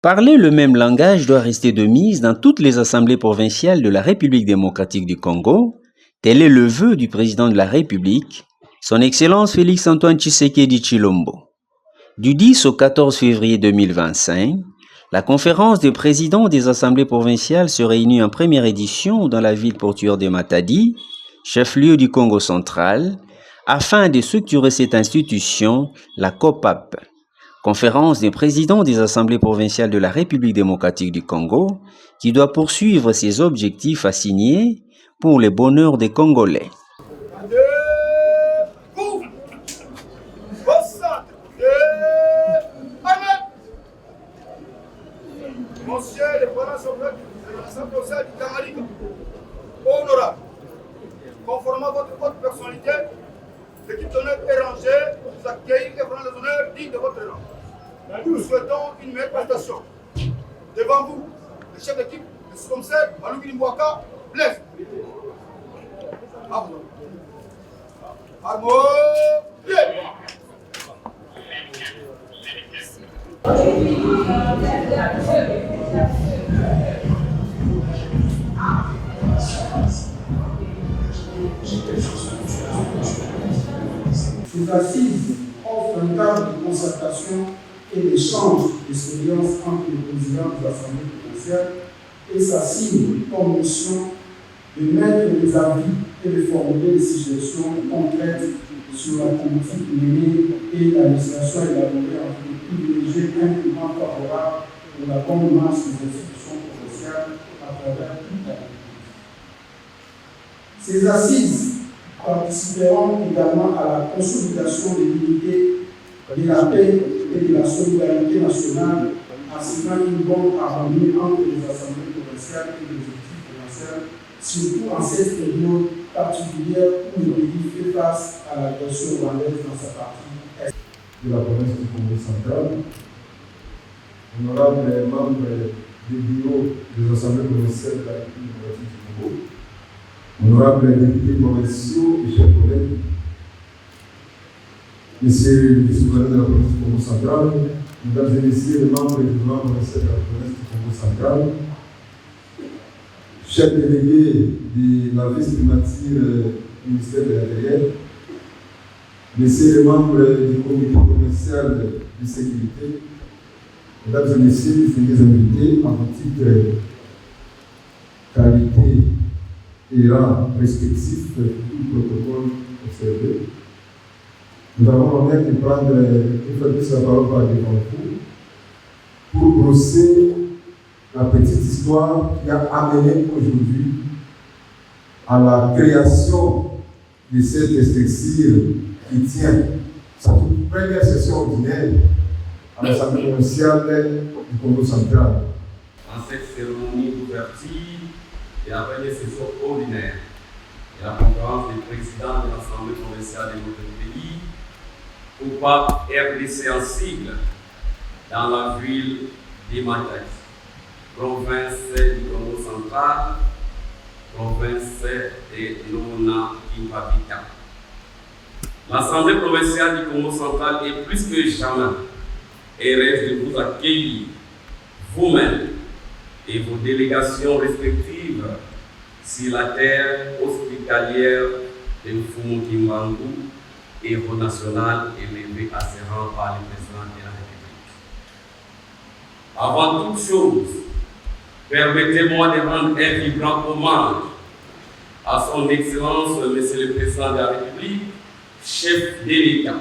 Parler le même langage doit rester de mise dans toutes les assemblées provinciales de la République démocratique du Congo. Tel est le vœu du président de la République, son Excellence Félix-Antoine Tshisekedi Tshilombo. Du 10 au 14 février 2025, la conférence des présidents des assemblées provinciales se réunit en première édition dans la ville portuaire de Matadi, chef-lieu du Congo central, afin de structurer cette institution, la COPAP, conférence des présidents des assemblées provinciales de la République démocratique du Congo, qui doit poursuivre ses objectifs assignés pour le bonheur des Congolais. Monsieur le président de l'Assemblée provinciale du Tanganyika, honorable, conformément à votre haute personnalité, l'équipe d'honneur est rangée pour vous accueillir et prendre les honneurs dignes de votre rang. Nous souhaitons une meilleure prestation. Devant vous, le chef d'équipe, le sous-commissaire Maloukini Mwaka, Blaise. Armo, Ces assises offrent un cadre de concertation et d'échange d'expériences entre les présidents des assemblées provinciales et s'assignent comme mission de mettre les avis et de formuler des suggestions concrètes sur la politique menée et la législation élaborée afin de privilégier un climat favorable pour la bonne marche des institutions provinciales à travers toute la République. Ces assises participeront également à la consolidation de l'unité, de la paix et de la solidarité nationale, assurant une bonne harmonie entre les assemblées provinciales et les objectifs provinciales, surtout en cette période particulière où le pays fait face à l'agression rwandaise dans sa partie est de la province du Congo central, honorables membres des bureaux des assemblées provinciales de la République démocratique du Congo, honorables députés provinciaux et chers collègues, messieurs le vice-gouverneur de la province du Congo central, mesdames et messieurs les membres du gouvernement provincial de la province du Congo central, chefs délégués de la vice-primature du ministère de l'Intérieur, messieurs les membres du comité provincial de sécurité, mesdames et messieurs les invités, en titre qualité et rang respectif du protocole observé. Nous avons l'honneur de prendre une fois de plus la parole par devant vous pour brosser la petite histoire qui a amené aujourd'hui à la création de cette structure qui tient sa toute première session ordinaire à l'Assemblée provinciale du Congo central. En cette cérémonie d'ouverture et la première session ordinaire de la conférence des présidents de l'Assemblée provinciale de notre pays, COPAP RDC en sigle, dans la ville de Matadi, province du Congo central, province de Lona Kimbabika. L'Assemblée provinciale du Congo central est plus que jamais heureuse de vous accueillir, vous-même et vos délégations respectives, sur la terre hospitalière de Mfumu-Kimbangu, héros national élevé à ses rangs par le président de la République. Avant toute chose, permettez-moi de rendre un vibrant hommage à son Excellence, Monsieur le Président de la République, chef d'État,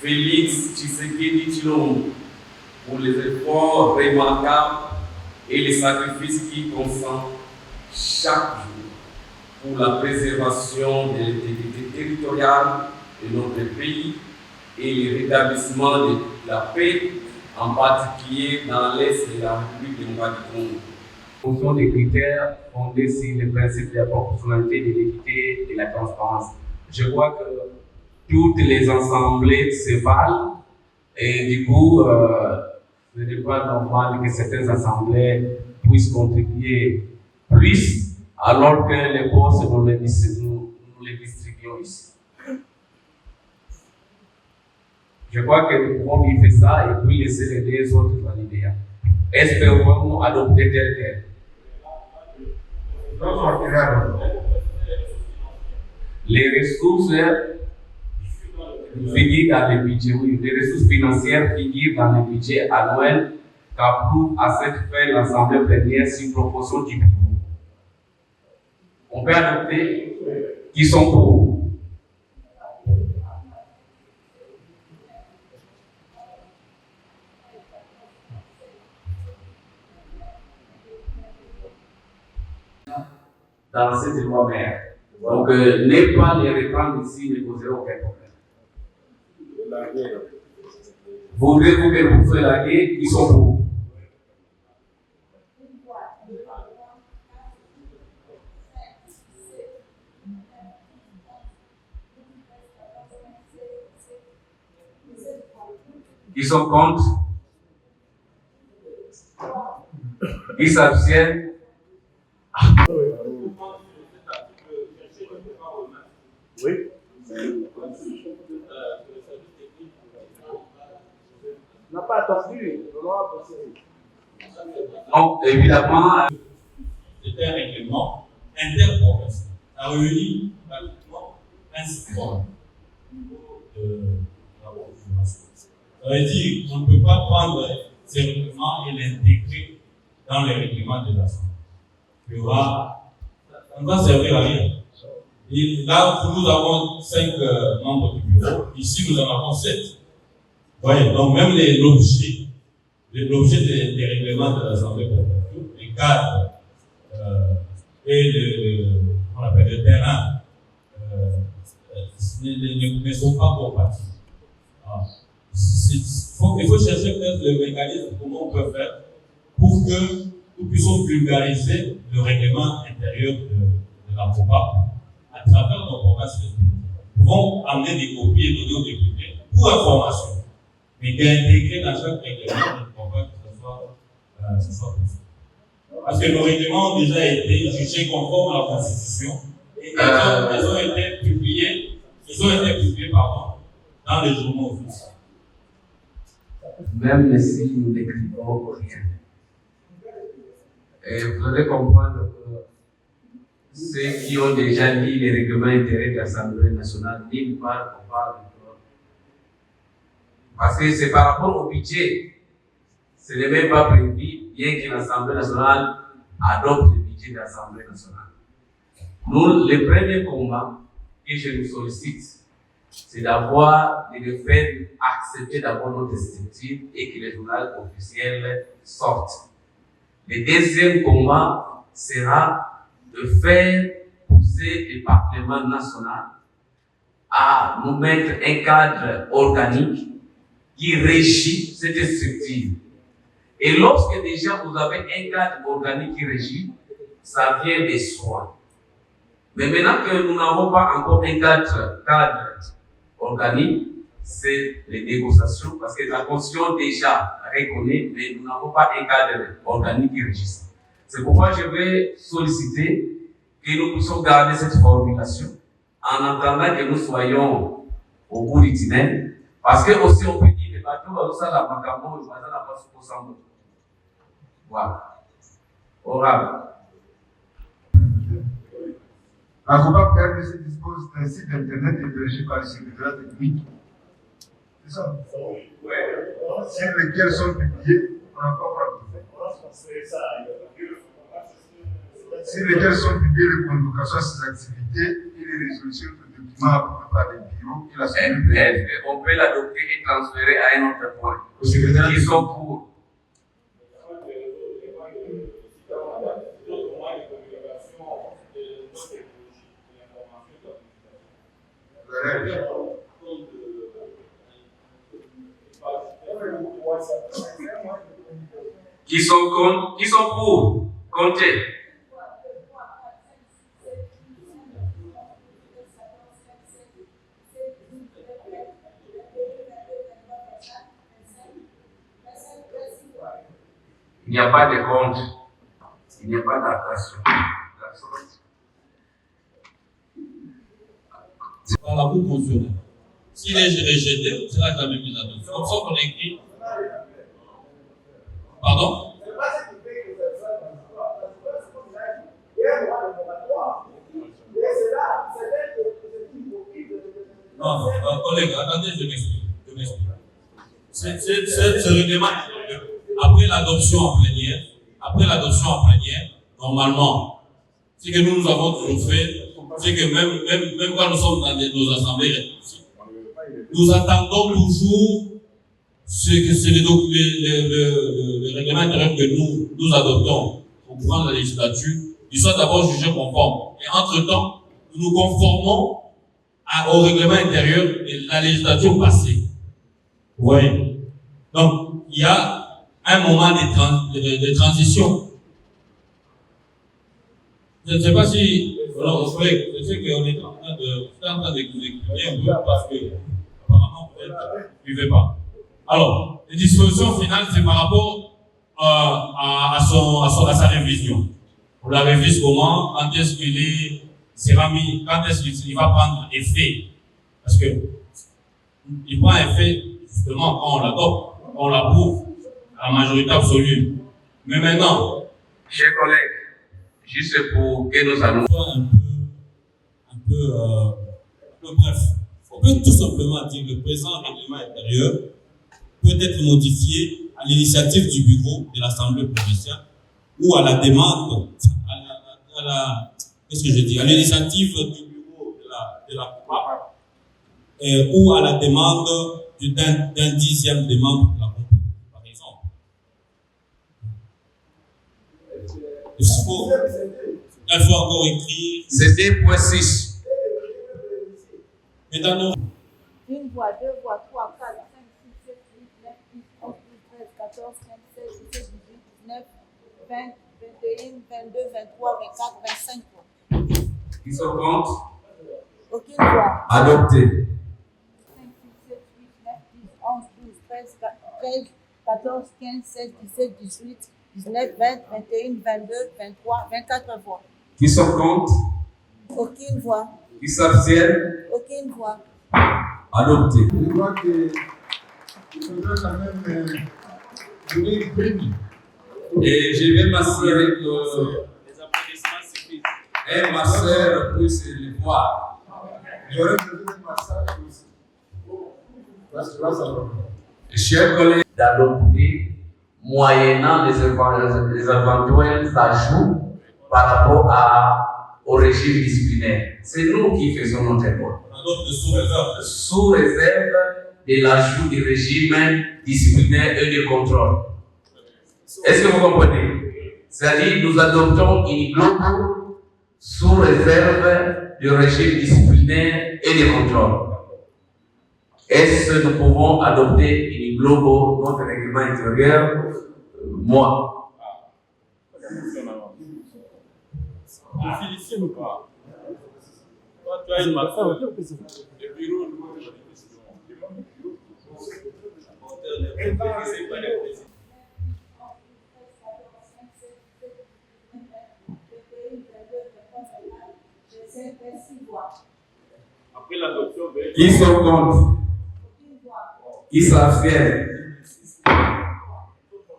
Félix Tshisekedi Tshilombo, pour les efforts remarquables et les sacrifices qu'il consent chaque jour pour la préservation de l'intégrité territoriale de notre pays et le rétablissement de la paix, en particulier dans l'Est de la République démocratique du Congo. Au fond des critères fondés sur les principes de la proportionnalité, de l'équité et de la transparence. Je crois que toutes les assemblées se valent et du coup, ce n'est pas normal que certaines assemblées puissent contribuer plus alors que les postes nous les distribuons ici. Je crois que nous pouvons vivre ça et puis laisser les deux autres valider. espérons adopter tel quel. Les ressources figurent dans le budget, oui, les ressources financières figurent dans le budget annuel qu'approuve à cette fin l'Assemblée plénière sur proposition du bureau. On peut adopter qui sont pour. Dans cette loi mère. Donc, n'est pas les reprendre ici, ne poser aucun problème. Voudrez-vous que vous soyez lagués, ils sont pour. Ils sont contre. Ils s'abstiennent. Oui. N'a pas attendu. Donc, évidemment, c'est un règlement interprovincial. Ça réunit pratiquement un sport de la confirmation. Ça veut dire qu'on ne peut pas prendre ces règlements et l'intégrer dans les règlements de l'Assemblée. Ça ne va servir à rien. Et là, nous avons 5 membres du bureau. Ici, nous en avons 7. Voyez, donc même l'objet des règlements de l'Assemblée, les cadres et le terrain ne sont pas compatibles. Il faut chercher peut-être le mécanisme, comment on peut faire pour que nous puissions vulgariser le règlement intérieur de la POPA à travers nos provinces. Nous pouvons amener des copies et donner aux députés pour information, mais d'intégrer dans chaque règlement de POPA que ce soit possible. Parce que nos règlements ont déjà été jugés conformes à la Constitution et ils ont été publiés dans les journaux officiels. Même si nous n'écrivons rien. Et vous allez comprendre que ceux qui ont déjà lu les règlements intérieurs de l'Assemblée nationale, nulle part on parle de toi. Parce que c'est par rapport au budget. Ce n'est même pas prévu, bien que l'Assemblée nationale adopte le budget de l'Assemblée nationale. Nous, le premier combat que je nous sollicite, c'est de le faire accepter d'abord notre structure et que les journaux officiels sortent. Le deuxième combat sera de faire pousser le Parlement national à nous mettre un cadre organique qui régit cette structure. Et lorsque déjà vous avez un cadre organique qui régit, ça vient de soi. Mais maintenant que nous n'avons pas encore un cadre organique, c'est les négociations, parce que la Constitution déjà reconnaît, mais nous n'avons pas un cadre organique qui régisse. C'est pourquoi je vais solliciter que nous puissions garder cette formulation en attendant que nous soyons au bout du tunnel, parce que aussi on peut dire que bateau va aussi la macambo, il va la passe au sambo. Voilà. Oral. La COPAP RDC dispose d'un site internet hébergé par le secrétariat technique. C'est ça? Sur lesquels sont publiés, on n'a pas sur lesquels sont publiées les convocations à ces activités et les résolutions de documents approuvés par les bureaux et l'Assemblée. Est-ce qu'on peut l'adopter et transférer à un autre point? Au secrétariat qui sont pour. Qui sont contre, qui sont pour, comptez. Il n'y a pas de compte, il n'y a pas d'attention. Par la Cour constitutionnelle. S'il est rejeté, il ne sera jamais mis en œuvre. C'est comme ça qu'on écrit. Pardon? collègues, attendez, je m'explique. Ce règlement, après l'adoption en plénière, normalement, ce que nous avons toujours fait, c'est que même quand nous sommes dans nos assemblées, nous attendons toujours ce que c'est le règlement intérieur que nous adoptons au courant de la législature, il soit d'abord jugé conforme. Et entre-temps, nous nous conformons au règlement intérieur de la législature passée. Vous voyez? Donc, il y a un moment de transition. Je ne sais pas si, je sais qu'on est en train de vous expliquer un peu parce que, apparemment, vous ne suivez pas. Alors, les dispositions finales, c'est par rapport à sa révision. On la révise comment? Quand est-ce qu'il sera mis? Quand est-ce qu'il va prendre effet? Parce que il prend effet justement quand on l'adopte, on l'approuve à la majorité absolue. Mais maintenant, Chers collègues, juste pour que nous allons un peu bref. On peut tout simplement dire que le présent règlement intérieur peut être modifié à l'initiative du bureau de l'Assemblée provinciale ou à la demande, qu'est-ce que je dis, à l'initiative du bureau de la COPA ou à la demande d'un dixième des membres de la COPA, par exemple. Il faut encore écrire. C'était point 6. Mais dans nos... Une voix, deux voix, 3, 4, 5, 6, 7, 8, 9, 10, 11, 12, 13, 14, 15, 16, 17, 18, 19, 20, 21, 22, 23, 24, 25 voix. Qui sont contre? Aucune voix. Adopté. 5, 6, 7, 8, 9, 10, 11, 12, 13, 14, 15, 16, 17, 18, 19, 20, 21, 22, 23, 24 voix. Qui sont contre? Aucune voix. Qui s'abstiennent? Aucune voix. Adopté. Je crois qu'il faudrait quand même donner une prime. Et je vais m'assurer que Les applaudissements suffisent. un masseur puisse les voir. J'aurais besoin d'un massage aussi. Parce que là, ça va. Chers collègues, d'adopter moyennant les éventuels ajouts par rapport au régime disciplinaire. C'est nous qui faisons notre effort. Sous réserve. Sous réserve de l'ajout du régime disciplinaire et de contrôle. Est-ce que vous comprenez? C'est-à-dire, nous adoptons une globe sous réserve du régime disciplinaire et de contrôle. Est-ce que nous pouvons adopter une globe, notre règlement intérieur? Moi. Félicite ou pas? Toi, tu as une masse. Le bureau, nous, après l'adoption, Qui sont contre? Qui s'abstiennent?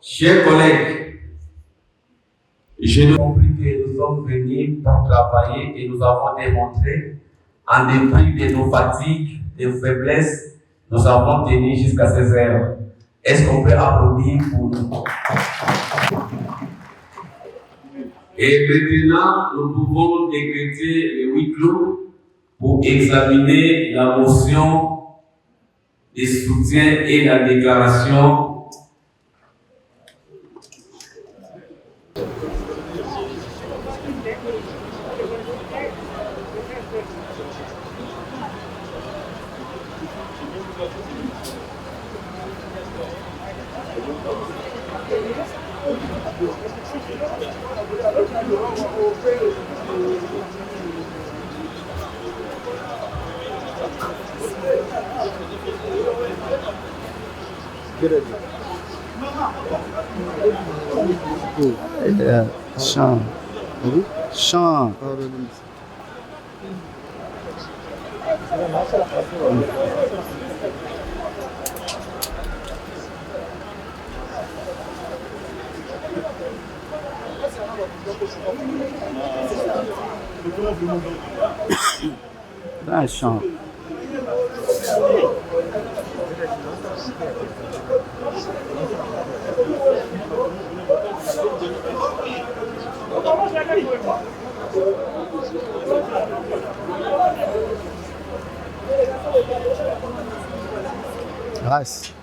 Chers collègues, je n'ai compris que nous sommes venus pour travailler et nous avons démontré, en dépit de nos fatigues, de nos faiblesses, nous avons tenu jusqu'à 16 heures. Est-ce qu'on peut applaudir pour nous? Et maintenant, nous pouvons décréter le huis clos pour examiner la motion de soutien et la déclaration. Chant. Chant. Chant. Grâce.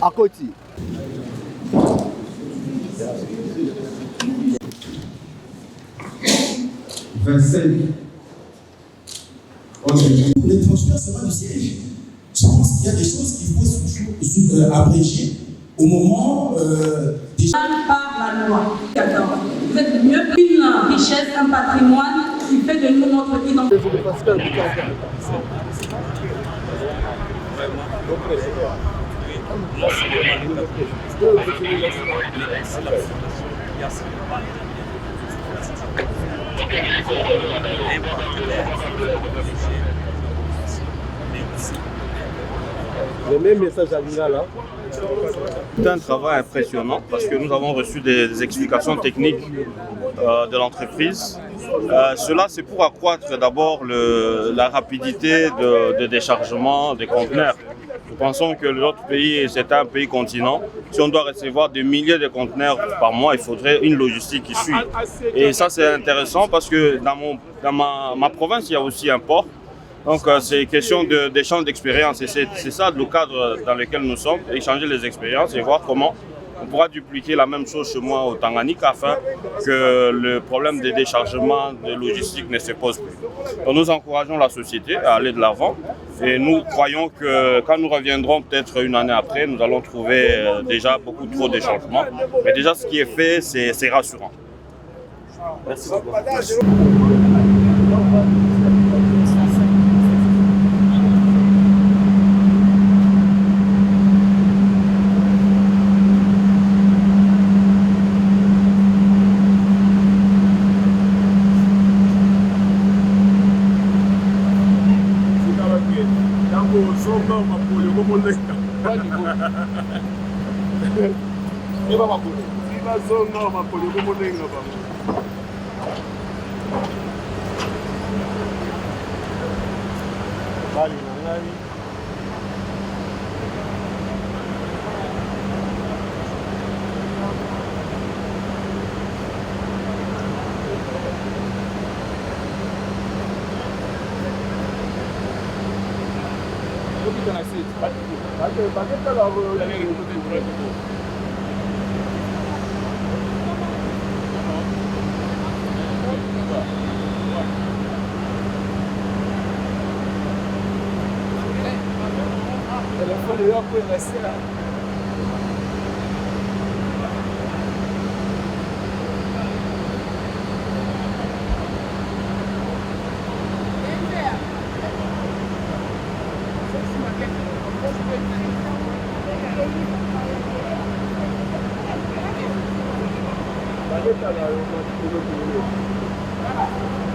À côté. Les transferts, c'est pas du siège. Je pense qu'il y a des choses qu'il faut apprécier au moment déjà par la loi. Vous êtes mieux qu'une richesse, un patrimoine qui fait de nous notre identité. Le même message à Lina là. C'est un travail impressionnant parce que nous avons reçu des explications techniques de l'entreprise. Cela, c'est pour accroître d'abord la rapidité de déchargement des conteneurs. Nous pensons que notre pays, c'est un pays continent. Si on doit recevoir des milliers de conteneurs par mois, il faudrait une logistique qui suit. Et ça, c'est intéressant parce que dans ma province, il y a aussi un port. Donc, c'est question d'échange d'expériences. Et c'est ça le cadre dans lequel nous sommes, échanger les expériences et voir comment on pourra dupliquer la même chose chez moi au Tanganyika afin que le problème des déchargements de logistique ne se pose plus. Donc, nous encourageons la société à aller de l'avant et nous croyons que quand nous reviendrons peut-être une année après, nous allons trouver déjà beaucoup trop de changements. Mais déjà, ce qui est fait, c'est rassurant. Merci beaucoup. Thank you.